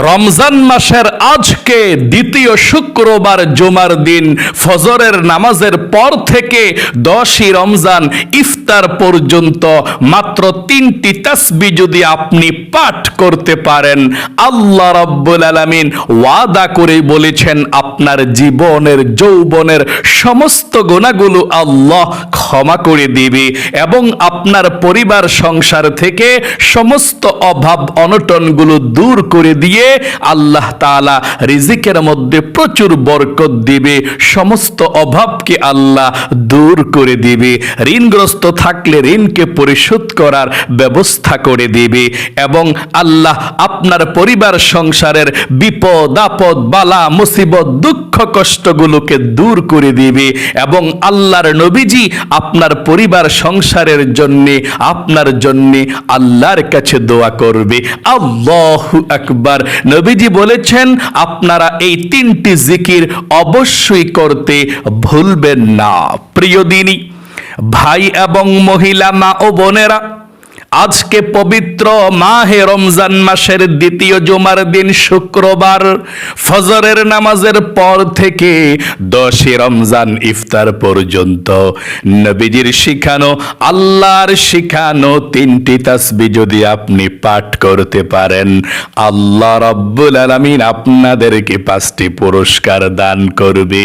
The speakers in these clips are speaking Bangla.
রমজান মাসের আজকে দ্বিতীয় শুক্রবার জুমার দিন ফজরের নামাজের পর থেকে 10ই রমজান ইফতার পর্যন্ত মাত্র 3টি তাসবিহ যদি আপনি পাঠ করতে পারেন, আল্লাহ রাব্বুল আলামিন ওয়াদা করে বলেছেন আপনার জীবনের যৌবনের সমস্ত গুনাহগুলো আল্লাহ ক্ষমা করে দিবে এবং আপনার পরিবার সংসার থেকে সমস্ত অভাব অনটনগুলো দূর করে দিয়ে আল্লাহ তাআলা রিজিকের মধ্যে প্রচুর বরকত দিবে, সমস্ত অভাবকে আল্লাহ দূর করে দিবে, ঋণগ্রস্ত থাকলে ঋণকে পরিশোধ করার ব্যবস্থা করে দিবে এবং আল্লাহ আপনার পরিবার সংসারের বিপদ আপদ বালা মুসিবত দুঃখ কষ্টগুলোকে দূর করে দিবে এবং আল্লাহর নবীজি আপনার পরিবার সংসারের জন্য আপনার জন্য আল্লাহর কাছে দোয়া করবে। আল্লাহু আকবার। নবীজি বলেছেন আপনারা এই 3টি জিকির অবশ্যই করতে ভুলবেন না। প্রিয় দিনী ভাই এবং মহিলা মা ও বোনেরা, আজকে পবিত্র মাহে রমজান মাসের দ্বিতীয় জুমার দিন শুক্রবার ফজরের নামাজের পর থেকে 10ই রমজান ইফতার পর্যন্ত নবীজির শিখানো আল্লাহর শিখানো 3টি তাসবিহ যদি আপনি পাঠ করতে পারেন, আল্লাহ রাব্বুল আলামিন আপনাদেরকে 5টি পুরস্কার দান করবে।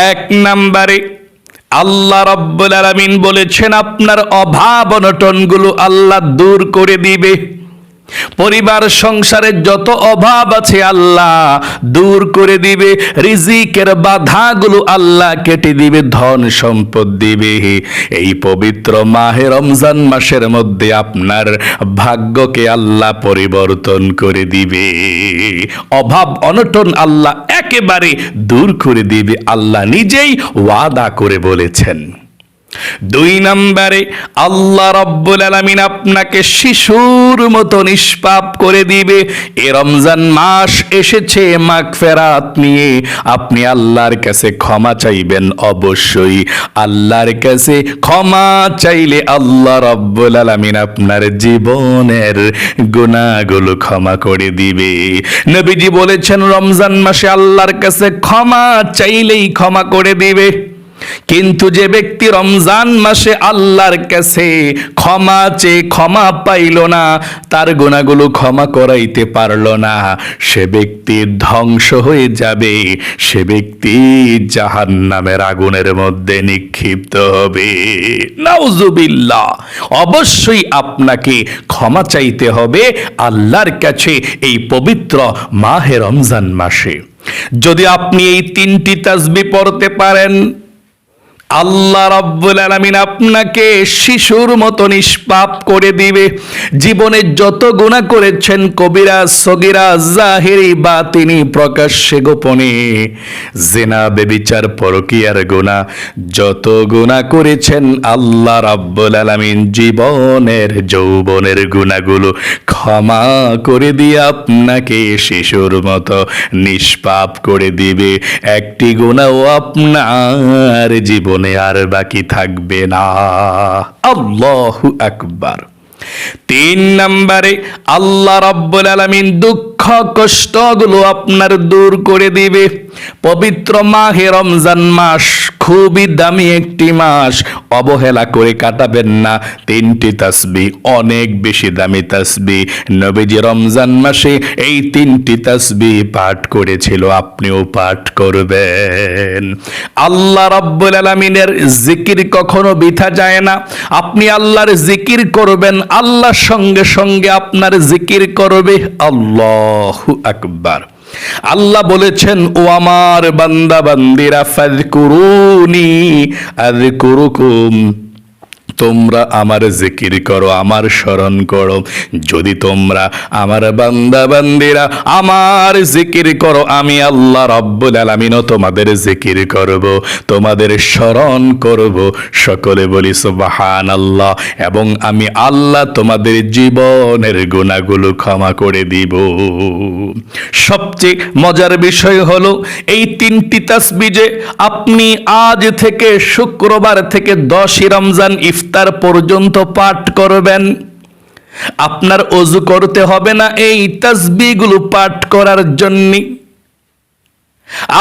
1 নম্বরে আল্লাহ রাব্বুল আলামিন বলেছেন আপনার অভাব অনটনগুলো আল্লাহ দূর করে দিবে। পরিবার সংসারে যত অভাব আছে আল্লাহ দূর করে দিবে, রিজিকের বাধাগুলো আল্লাহ কেটে দিবে, ধন সম্পদ দিবে। এই পবিত্র মাহে রমজান মাসের মধ্যে আপনার ভাগ্যকে আল্লাহ পরিবর্তন করে দিবে, অভাব অনটন আল্লাহ একেবারে দূর করে দিবে, আল্লাহ নিজেই ওয়াদা করে বলেছেন। 2 নম্বরে আল্লাহ রাব্বুল আলামিন আপনাকে শিশুর মতো নিষ্পাপ করে দিবে। এই রমজান মাস এসেছে মাগফিরাত নিয়ে, আপনি আল্লাহর কাছে ক্ষমা চাইবেন। অবশ্যই আল্লাহর কাছে ক্ষমা চাইলে আল্লাহ রাব্বুল আলামিন আপনার জীবনের গুনাহগুলো ক্ষমা করে দিবে। নবীজি বলেছেন রমজান মাসে আল্লাহর কাছে ক্ষমা চাইলেই ক্ষমা করে দিবে, কিন্তু যে ব্যক্তি রমজান মাসে আল্লাহর কাছে ক্ষমা চেয়ে ক্ষমা পাইল না, তার গুনাহগুলো ক্ষমা করাইতে পারল না, সে ব্যক্তি ধ্বংস হয়ে যাবে, সে ব্যক্তি জাহান্নামের আগুনের মধ্যে নিক্ষিপ্ত হবে। নাউজুবিল্লাহ। অবশ্যই আপনাকে ক্ষমা চাইতে হবে আল্লাহর কাছে এই পবিত্র মাহে রমজান মাসে। যদি আপনি এই 3টি তাসবিহ পড়তে পারেন, আল্লাহ রাব্বুল আলামিন আপনাকে শিশুর মতো নিষ্পাপ করে দিবে। জীবনে যত গুনাহ করেছেন, কবিরা সগীরা জাহিরি বাতিনি, প্রকাশ্যে গোপনে, জিনা ব্যভিচার পরকীয়ার গুনাহ, যত গুনাহ করেছেন আল্লাহ রাব্বুল আলামিন জীবনের যৌবনের গুনাহগুলো ক্ষমা করে দিয়ে আপনাকে শিশুর মতো নিষ্পাপ করে দিবে। একটি গুনাহও আপনার জীবন আর বাকি থাকবে না। আল্লাহু আকবার। 3 নম্বরে আল্লাহ রাব্বুল আলামিন দুঃখ কষ্টগুলো আপনার দূর করে দিবে। পবিত্র মাহে রমজান মাস খুবই দামি একটি মাস, অবহেলা করে কাটাবেন না। 3টি তাসবিহ অনেক বেশি দামি তাসবিহ। নবীজি রমজান মাসে এই 3টি তাসবিহ পাঠ করেছিল, আপনিও পাঠ করবেন। আল্লাহ রাব্বুল আলামিনের জিকির কখনো বৃথা যায় না। আপনি আল্লাহর জিকির করবেন, আল্লাহ সঙ্গে সঙ্গে আপনার জিকির করবে। আল্লাহু আকবার। আল্লাহ বলেছেন ও আমার বান্দা বান্দিরা ফাযকুরুনি আযকুরুকুম, তোমরা আমার জিকির করো, আমার স্মরণ করো। যদি তোমরা আমার বান্দা বান্দিরা আমার জিকির করো, আমি আল্লাহ রাব্বুল আলামিনও তোমাদের জিকির করব, তোমাদের স্মরণ করব। সকলে বলি সুবহানাল্লাহ। এবং আমি আল্লাহ তোমাদের জীবনের গুনাহগুলো ক্ষমা করে দিব। সবচেয়ে মজার বিষয় হলো এই 3টি তাসবিহ যে আপনি আজ থেকে শুক্রবার থেকে 10ই রমজান ইফতার পর্যন্ত পাঠ করবেন, আপনার ওযু করতে হবে না এই তাসবিহগুলো পাঠ করার জন্য।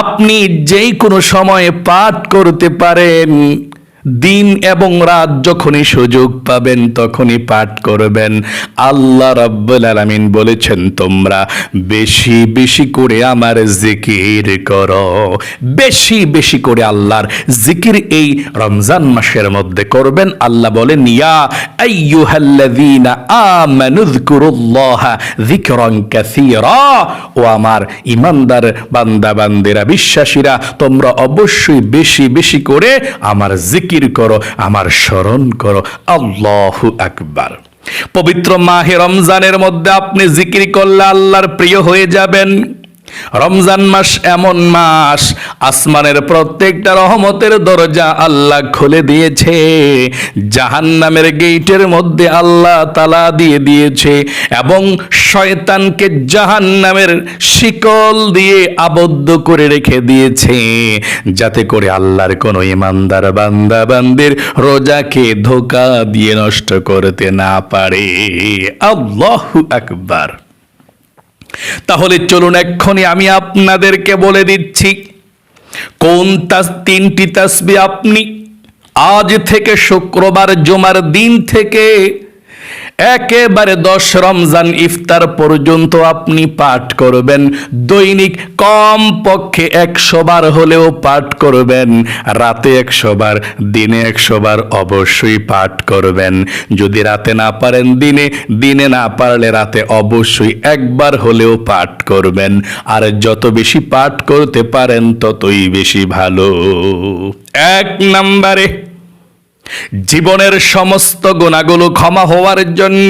আপনি যেই কোনো সময়ে পাঠ করতে পারেন। দিন এবং রাত যখনই সুযোগ পাবেন তখনই পাঠ করবেন। আল্লাহ রাব্বুল আলামিন বলেছেন, তোমরা বেশি বেশি করে আমার জিকির করো। বেশি বেশি করে আল্লাহর জিকির এই রমজান মাসের মধ্যে করবেন। আল্লাহ বলেন, ইয়া আইয়ুহাল্লাযীনা আমানু যকুরুল্লাহা যিকরান কাসীরা। ও আমার ঈমানদার বান্দা বান্দিরা, বিশ্বাসীরা, তোমরা অবশ্যই বেশি বেশি করে আমার জিকির করো, আমার স্মরণ করো। আল্লাহু আকবার। পবিত্র মাহে রমজানের মধ্যে আপনি জিকির করলে আল্লাহর প্রিয় হয়ে যাবেন। রমজান মাস এমন মাস, আসমানের প্রত্যেকটা রহমতের দরজা আল্লাহ খুলে দিয়েছে। জাহান্নামের গেটের মধ্যে আল্লাহ তালা দিয়ে দিয়েছে এবং শয়তানকে জাহান্নামের শিকল দিয়ে আবদ্ধ করে রেখে দিয়েছে, যাতে করে আল্লাহর কোনো ইমানদার বান্দা বান্দির রোজাকে ধোঁকা দিয়ে নষ্ট করতে না পারে। আল্লাহু আকবার। তাহলে চলুন এক্ষুনি আমি আপনাদেরকে বলে দিচ্ছি কোন তিনটি তাসবিহ আপনি আজ থেকে শুক্রবার জুমার দিন থেকে একেবারে 10 রমজান ইফতার পর্যন্ত আপনি পাঠ করবেন। দৈনিক কম পক্ষে 100 বার হলেও পাঠ করবেন। রাতে 100 বার, দিনে 100 বার অবশ্যই পাঠ করবেন। যদি রাতে না পারেন দিনে, দিনে না পারলে রাতে অবশ্যই একবার হলেও পাঠ করবেন। আর যত বেশি পাঠ করতে পারেন ততই বেশি ভালো। 1 নম্বরে, জীবনের সমস্ত গুনাহগুলো ক্ষমা হওয়ার জন্য,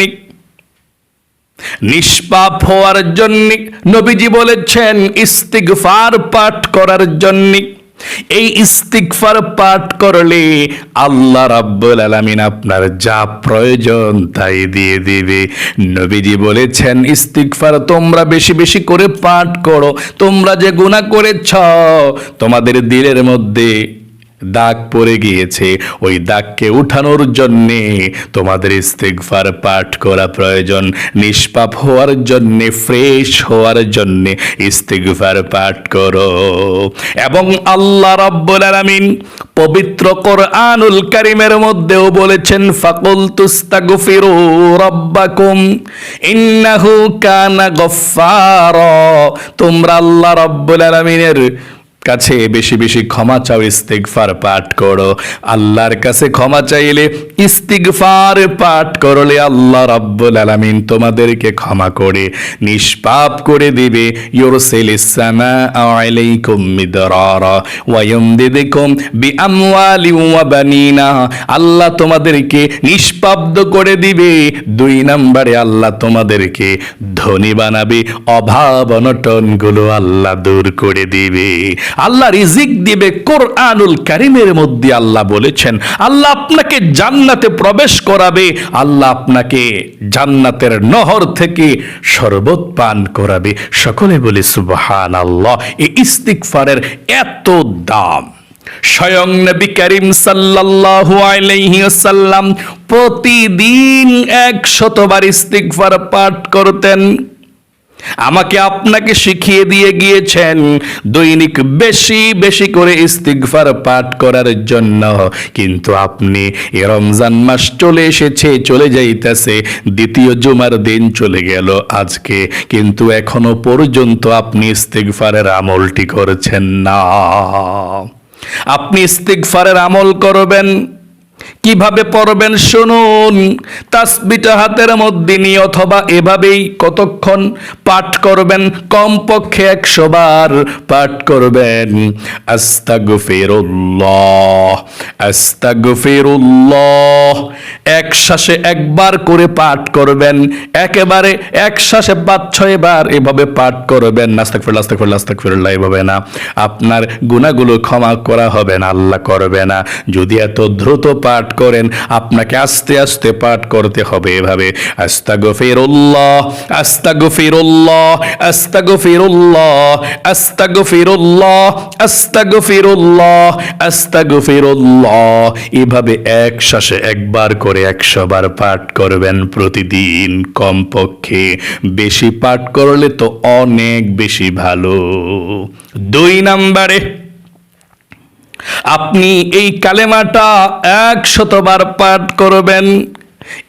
নিষ্পাপ হওয়ার জন্য নবীজি বলেছেন ইস্তিগফার পাঠ করার জন্য। এই ইস্তিগফার পাঠ করলে আল্লাহ রাব্বুল আলামিন আপনার যা প্রয়োজন তাই দিয়ে দিবে। নবীজি বলেছেন ইস্তিগফার তোমরা বেশি বেশি করে পাঠ করো। তোমরা যে গুনাহ করেছ, তোমাদের দিলের মধ্যে দাগ পড়ে গিয়েছে, ওই দাগকে উঠানোর জন্যে তোমাদের ইস্তিগফার পাঠ করা প্রয়োজন। নিষ্পাপ হওয়ার জন্যে, ফ্রেশ হওয়ার জন্যে ইস্তিগফার পাঠ করো। এবং আল্লাহ রাব্বুল আলামিন পবিত্র কোরআনুল কারীমের মধ্যেও বলেছেন, ফাকুলতুস্তাগফিরু রাব্বাকুম ইন্নাহু কানা গফফারা। তোমরা আল্লাহ রাব্বুল আলামিনের কাছে বেশি বেশি ক্ষমা চাও, ইস্তিগফার পাঠ করো। আল্লাহর কাছে ক্ষমা চাইলে, ইস্তিগফার পাঠ করলে আল্লাহ রাব্বুল আলামিন তোমাদেরকে ক্ষমা করে নিষ্পাপ করে দিবে। ইউরসিলিস সামাআ আলাইকুম মিদরারা ওয়া ইউমদিদকুম বিআমওয়ালি ওয়া বানিনা। আল্লাহ তোমাদেরকে নিষ্পাব্দ করে দিবে। 2 নম্বরে আল্লাহ তোমাদেরকে ধনী বানাবে, অভাব অনটনগুলো আল্লাহ দূর করে দিবে, আল্লাহ রিজিক দিবে। কোরআনুল কারীমের মধ্যে আল্লাহ বলেছেন আল্লাহ আপনাকে জান্নাতে প্রবেশ করাবে, আল্লাহ আপনাকে জান্নাতের নহর থেকে শরবত পান করাবে। সকলে বলি সুবহানাল্লাহ। এই ইস্তিগফারের এত দাম। স্বয়ং নবী করিম সাল্লাল্লাহু আলাইহি ওয়াসাল্লাম প্রতিদিন 100 বার ইস্তিগফার পাঠ করতেন। আমাকে আপনাকে শিখিয়ে দিয়ে গিয়েছেন দৈনিক বেশি বেশি করে ইস্তিগফার পাঠ করার জন্য। কিন্তু আপনি এই রমজান মাস চলে এসেছে, চলে যাইতেছে, দ্বিতীয় জুমার দিন চলে গেল আজকে, কিন্তু এখনো পর্যন্ত আপনি ইস্তিগফারের আমলটি করছেন না। আপনি ইস্তিগফারের আমল করবেন, কিভাবে পড়বেন শুনুন। তাসবিহটা হাতের মধ্যে নিয়ে অথবা এভাবেই কতক্ষণ পাঠ করবেন, কমপক্ষে 100 বার পাঠ করবেন। আস্তাগফিরুল্লাহ, আস্তাগফিরুল্লাহ। এক শ্বাসে একবার করে পাঠ করবেন, একেবারে এক শ্বাসে 5-6 বার এভাবে পাঠ করবেন। আস্তাগফিরুল্লাহ, আস্তাগফিরুল্লাহ, আস্তাগফিরুল্লাহ, এভাবে না, আপনার গুনাহগুলো ক্ষমা করা হবে না, আল্লাহ করবে না। যদি এত দ্রুত পাঠ করেন, আপনাকে আস্তে আস্তে পাঠ করতে হবে এভাবে, আস্তাগফিরুল্লাহ আস্তাগফিরুল্লাহ আস্তাগফিরুল্লাহ আস্তাগফিরুল্লাহ আস্তাগফিরুল্লাহ আস্তাগফিরুল্লাহ, এভাবে এক শ্বাসে একবার করে 100 বার পাঠ করবেন প্রতিদিন কমপক্ষে। বেশি পাঠ করলে তো অনেক বেশি ভালো। 2 নম্বরে, আপনি এই কালেমাটা 100 বার পাঠ করবেন।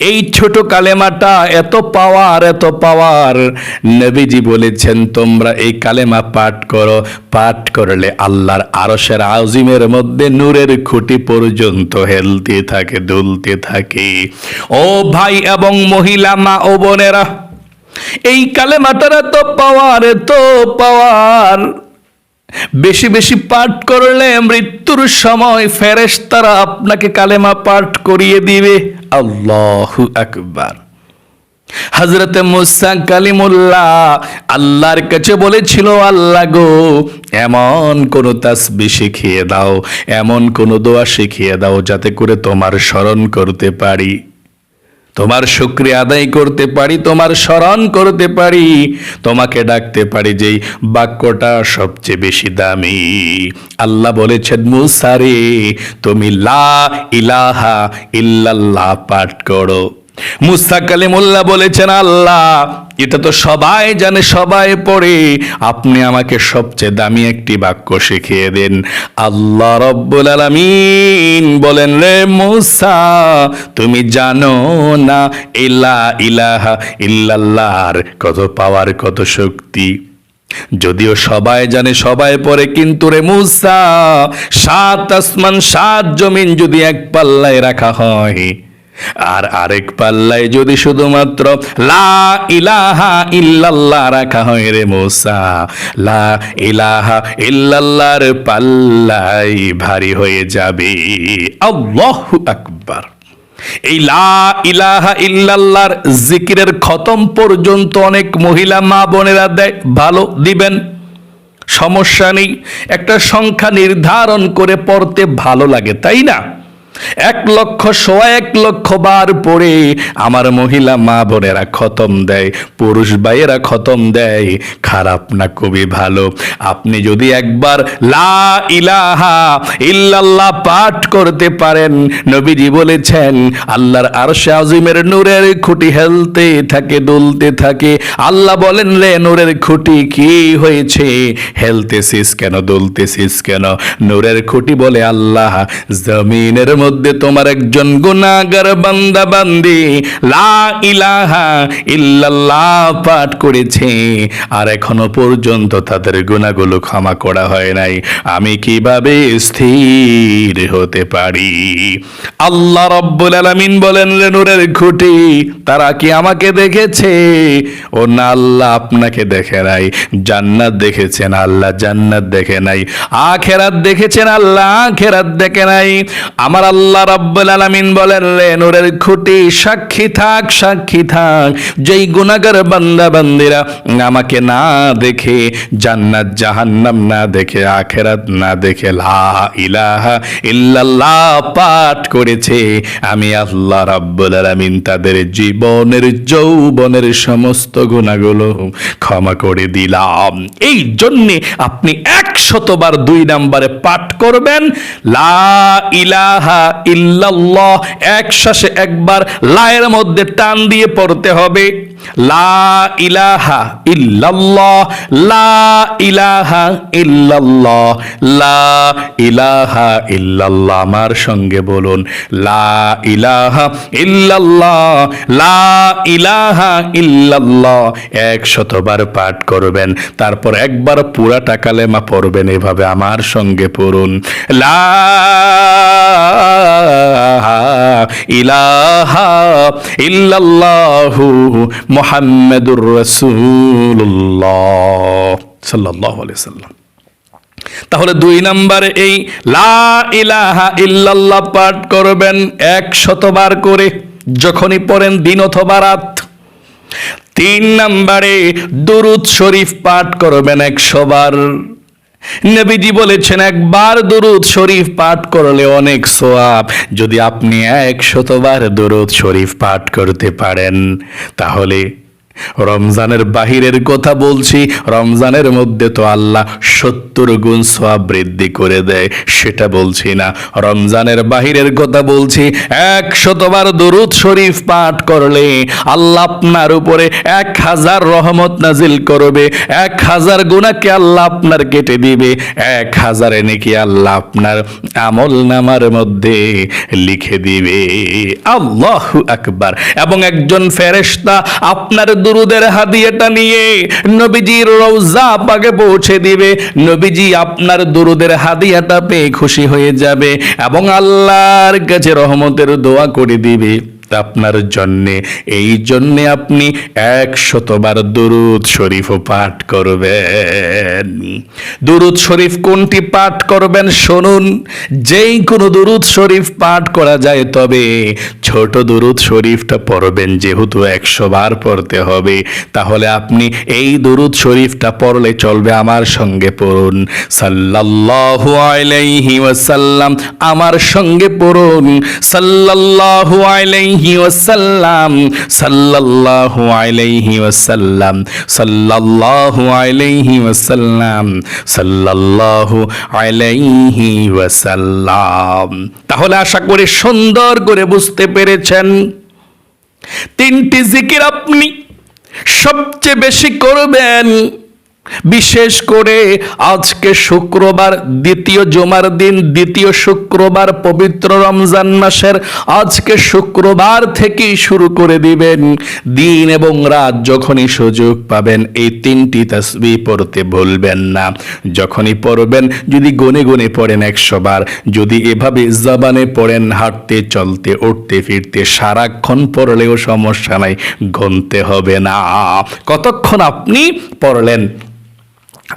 এই ছোট কালেমাটা এত পাওয়ার, নবীজি বলেছেন তোমরা এই কালেমা পাঠ করো, পাঠ করলে আল্লাহর আরশের আজিমের মধ্যে নূরের খুঁটি পর্যন্ত হেলতে থাকে, দুলতে থাকে। ও ভাই এবং মহিলা, মা ও বোনেরা, এই কালেমাটার এত পাওয়ার, বেশি বেশি পাঠ করলে মৃত্যুর সময় ফেরেশতারা আপনাকে কালেমা পাঠ করিয়ে দিবে। আল্লাহু আকবার। হযরতে মুসা কালিমুল্লাহ আল্লাহর কাছে বলেছিল, আল্লাহ গো, এমন কোন তাসবিহ শিখিয়ে দাও, এমন কোন দোয়া শিখিয়ে দাও যাতে করে তোমার স্মরণ করতে পারি, তোমার শুকরিয়া আদায় করতে পারি, তোমার স্মরণ করতে পারি, তোমাকে ডাকতে পারি, যেই বাক্যটা সবচেয়ে বেশি দামি। আল্লাহ বলেছেন, মুসা রে, তুমি লা ইলাহা ইল্লাল্লাহ পাঠ করো। মুসা কালিমুল্লাহ বলেছেন, আল্লাহ এটা তো সবাই জানে, সবাই পড়ে, আপনি আমাকে সবচেয়ে দামি একটি বাক্য শিখিয়ে দেন। আল্লাহ রব্বুল আলামিন বলেন, রে মুসা, তুমি জানো না লা ইলাহা ইল্লাল্লাহর কত পাওয়ার, কত শক্তি। যদিও সবাই জানে, সবাই পড়ে, কিন্তু রে মুসা, 7 আসমান 7 জমিন যদি এক পাল্লায় রাখা হয়, আর আরেক পাল্লায় যদি শুধুমাত্র লা ইলাহা ইল্লাল্লাহ রাখা হয়, রে মুসা, লা ইলাহা ইল্লাল্লাহর পাল্লাই ভারী হয়ে যাবে। আল্লাহু আকবার। এই লা ইলাহা ইল্লাল্লাহর জিকিরের খতম পর্যন্ত অনেক মহিলা মা বোনেরা দেয়, ভালো, দিবেন, সমস্যা নেই। একটা সংখ্যা নির্ধারণ করে পড়তে ভালো লাগে, তাই না? 1,00,000 বার পড়ে আমার মহিলা মা বোনেরা খতম দেয়, পুরুষ ভাইয়েরা খতম দেয়, খারাপ না, খুবই ভালো। আপনি যদি একবার লা ইলাহা ইল্লাল্লাহ পাঠ করতে পারেন, নবীজি বলেছেন আল্লাহর আরশে আজিমের নূরের খুঁটি হেলতে থাকে, দুলতে থাকে। আল্লাহ বলেন, রে নূরের খুঁটি কি হয়েছে, হেলতেছিস কেন, দুলতেছিস কেন? নূরের খুঁটি বলে, আল্লাহ, জমিনের মধ্যে তোমার একজন গুনাহগার বান্দা বান্দি লা ইলাহা ইল্লাল্লাহ পাঠ করেছে, আর এখনো পর্যন্ত তাদের গুনাহগুলো ক্ষমা করা হয় নাই, আমি কিভাবে স্থির হতে পারি? আল্লাহ রাব্বুল আলামিন বলেন, রে নূরের খুঁটি, তারা কি আমাকে দেখেছে? ও না, আল্লাহ আপনাকে দেখে নাই। জান্নাত দেখেছেন, আল্লাহ জান্নাত দেখে নাই। আখিরাত দেখেছেন, আল্লাহ আখিরাত দেখে নাই। আমার আল্লাহ রাব্বুল আলামিন বলেন, রে নূরের খুঁটি, সাক্ষী থাক, সাক্ষী থাক, যেই গুনাহগার বান্দা বান্দিরা আমাকে না দেখে, জান্নাত জাহান্নাম না দেখে, আখিরাত না দেখে লা ইলাহা ইল্লাল্লাহ পাঠ করেছে, আমি আল্লাহ রাব্বুল আলামিন তাদের জীবনের যৌবনের সমস্ত গুনাহগুলো ক্ষমা করে দিলাম। এই জন্যে আপনি 100 বার 2 নম্বরে পাঠ করবেন, লা ইলাহা ইল্লাল্লাহ। এক শ্বাসে একবার লায়ের মধ্যে টান দিয়ে পড়তে হবে, লা ইলাহা ইল্লাল্লাহ, লা ইলাহা ইল্লাল্লাহ, লা ইলাহা ইল্লাল্লাহ। আমার সঙ্গে বলুন, লা ইলাহা ইল্লাল্লাহ, লা ইলাহা ইল্লাল্লাহ। 100 বার পাঠ করবেন, তারপর একবার পুরাটা কালেমা পড়বেন, এভাবে আমার সঙ্গে পড়ুন, লা ইলাহা ইল্লাল্লাহু মুহাম্মাদুর রাসূলুল্লাহ সাল্লাল্লাহু আলাইহি সাল্লাম। তাহলে 2 নম্বরে এই লা ইলাহা ইল্লাল্লাহ পাঠ করবেন 100 বার করে, যখনই পড়েন, দিন অথবা রাত। 3 নম্বরে দুরূদ শরীফ পাঠ করবেন 100 বার। নবীজি বলেছেন একবার দরুদ শরীফ পাঠ করলে অনেক সওয়াব। যদি আপনি 100 বার দরুদ শরীফ পাঠ করতে পারেন, তাহলে রমজানের বাহিরের কথা বলছি, রমজানের মধ্যে তো আল্লাহ 70 গুণ সওয়াব বৃদ্ধি করে দেয়, সেটা বলছি না। রমজানের বাহিরের কথা বলছি। 100 বার দরুদ শরীফ পাঠ করলে আল্লাহ আপনার উপরে 1000 রহমত নাজিল করবে, 1000 গুনাহকে আল্লাহ আপনার কেটে দিবে, 1000 নেকি আল্লাহ আপনার আমল নামার মধ্যে লিখে দিবে। আল্লাহু আকবার। এবং একজন ফেরেশতা আপনার দুরুদের হাদিয়াটা নিয়ে নবীজির রওজা পাকে পৌঁছে দিবে। নবীজি আপনার দুরুদের হাদিয়াটা পেয়ে খুশি হয়ে যাবে এবং আল্লাহর কাছে রহমতের দোয়া করে দিবে আপনার জন্যে। এই জন্যে আপনি 100 বার দুরুদ শরীফও পাঠ করবেন। দুরুদ শরীফ কোনটি পাঠ করবেন শুনুন। যেই কোনো দুরুদ শরীফ পাঠ করা যায়, তবে ছোট দুরুদ শরীফটা পড়বেন। যেহেতু 100 বার পড়তে হবে, তাহলে আপনি এই দুরুদ শরীফটা পড়লে চলবে। আমার সঙ্গে পড়ুন, সাল্লাল্লাহু আলাইহি ওয়াসাল্লাম। আমার সঙ্গে পড়ুন, সাল্লাল্লাহু আলাইহি ওয়াসাল্লাম, সাল্লাল্লাহু আলাইহি ওয়াসাল্লাম, সাল্লাল্লাহু আলাইহি ওয়াসাল্লাম, সাল্লাল্লাহু আলাইহি ওয়াসাল্লাম। তাহলে আশা করি সুন্দর করে বুঝতে পেরেছেন। 3টি জিকির আপনি সবচেয়ে বেশি করবেন। বিশেষ করে আজকে শুক্রবার, দ্বিতীয় জুমার দিন, দ্বিতীয় শুক্রবার পবিত্র রমজান মাসের আজকে শুক্রবার থেকেই শুরু করে দিবেন। দিন এবং রাত যখনই সুযোগ পাবেন এই 3টি তাসবিহ পড়তে ভুলবেন না। যখনই পড়বেন, যদি গুনে গুনে পড়েন 100 বার, যদি এভাবে জবানে পড়েন, হাঁটতে চলতে উঠতে ফিরতে সারাক্ষণ পড়লেও সমস্যা নাই, গুনতে হবে না। কতক্ষণ আপনি পড়লেন?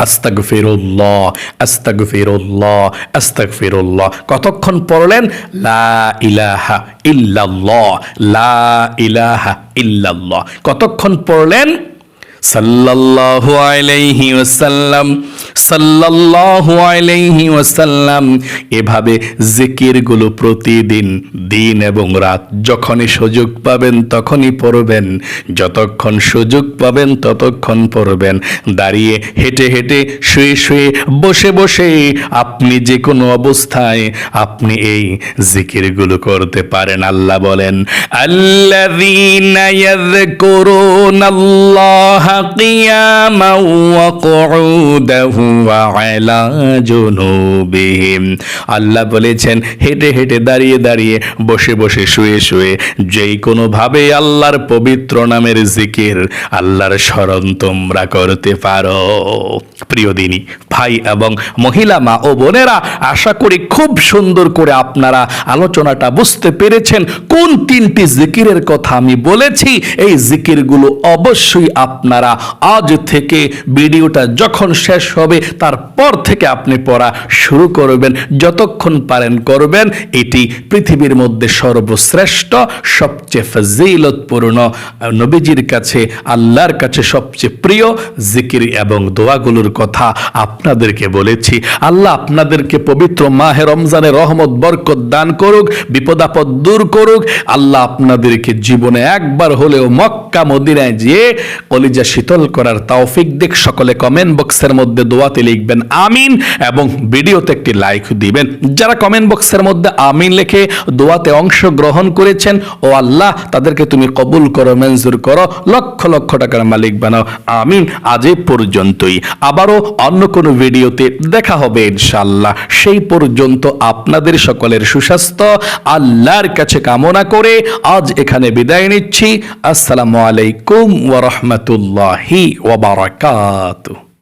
আস্তাগফিরুল্লাহ, আস্তাগফিরুল্লাহ, আস্তাগফিরুল্লাহ। কতক্ষণ পড়লেন? লা ইলাহা ইল্লাল্লাহ, লা ইলাহা ইল্লাল্লাহ। কতক্ষণ পড়লেন? সাল্লাল্লাহু আলাইহি ওয়াসাল্লাম, সাল্লাল্লাহু আলাইহি ওয়াসাল্লাম। এভাবে জিকিরগুলো প্রতিদিন দিন এবং রাত যখনই সুযোগ পাবেন তখনই পড়বেন। যতক্ষণ সুযোগ পাবেন ততক্ষণ পড়বেন। দাঁড়িয়ে, হেঁটে হেঁটে, শুয়ে শুয়ে, বসে বসে, আপনি যে কোনো অবস্থায় আপনি এই জিকিরগুলো করতে পারেন। আল্লাহ বলেন, আল্লাযীনা ইয়াযকুরুনাল্লাহ قياما وقعودا وعلى جنوبهم। আল্লাহ বলেছেন, হেঁটে হেঁটে, দাঁড়িয়ে দাঁড়িয়ে, বসে বসে, শুয়ে শুয়ে, যেই কোনো ভাবে আল্লাহর পবিত্র নামের জিকির, আল্লাহর স্মরণ তোমরা করতে পারো। প্রিয় দিনী ভাই এবং মহিলা মা ও বোনেরা, আশা করি খুব সুন্দর করে আপনারা আলোচনাটা বুঝতে পেরেছেন। কোন 3টি জিকিরের কথা আমি বলেছি, এই জিকিরগুলো অবশ্যই আপনারা আজ থেকে ভিডিওটা যখন শেষ হবে তারপর থেকে আপনি পড়া শুরু করবেন। যতক্ষণ পারেন করবেন। এটি পৃথিবীর মধ্যে সর্বশ্রেষ্ঠ, সবচেয়ে ফজিলতপূর্ণ, নবীজির কাছে, আল্লাহর কাছে সবচেয়ে প্রিয় জিকির এবং দোয়াগুলোর কথা আপনাদেরকে বলেছি। আল্লাহ আপনাদেরকে পবিত্র মাহে রমজানের রহমত বরকত দান করুক, বিপদ আপদ দূর করুক। আল্লাহ আপনাদেরকে জীবনে একবার হলেও মক্কা মদিনায় যেয়ে কলিজা শীতল করার তৌফিক দিক। সকলে কমেন্ট বক্সের মধ্যে দোয়াতে লিখবেন আমিন এবং ভিডিওতে একটি লাইক দিবেন। যারা কমেন্ট বক্সের মধ্যে আমিন লিখে দোয়াতে অংশগ্রহণ করেছেন, ও আল্লাহ তাদেরকে তুমি কবুল করো, মঞ্জুর করো, লক্ষ লক্ষ টাকার মালিক বানাও, আমিন। আজ এ পর্যন্তই। আবারও অন্য কোনো ভিডিওতে দেখা হবে ইনশাআল্লাহ। সেই পর্যন্ত আপনাদের সকলের সুস্বাস্থ্য আল্লাহর কাছে কামনা করে আজ এখানে বিদায় নিচ্ছি। আসসালামু আলাইকুম ওয়া রাহমাতুল্লাহি ওয়া বারাকাতুহু।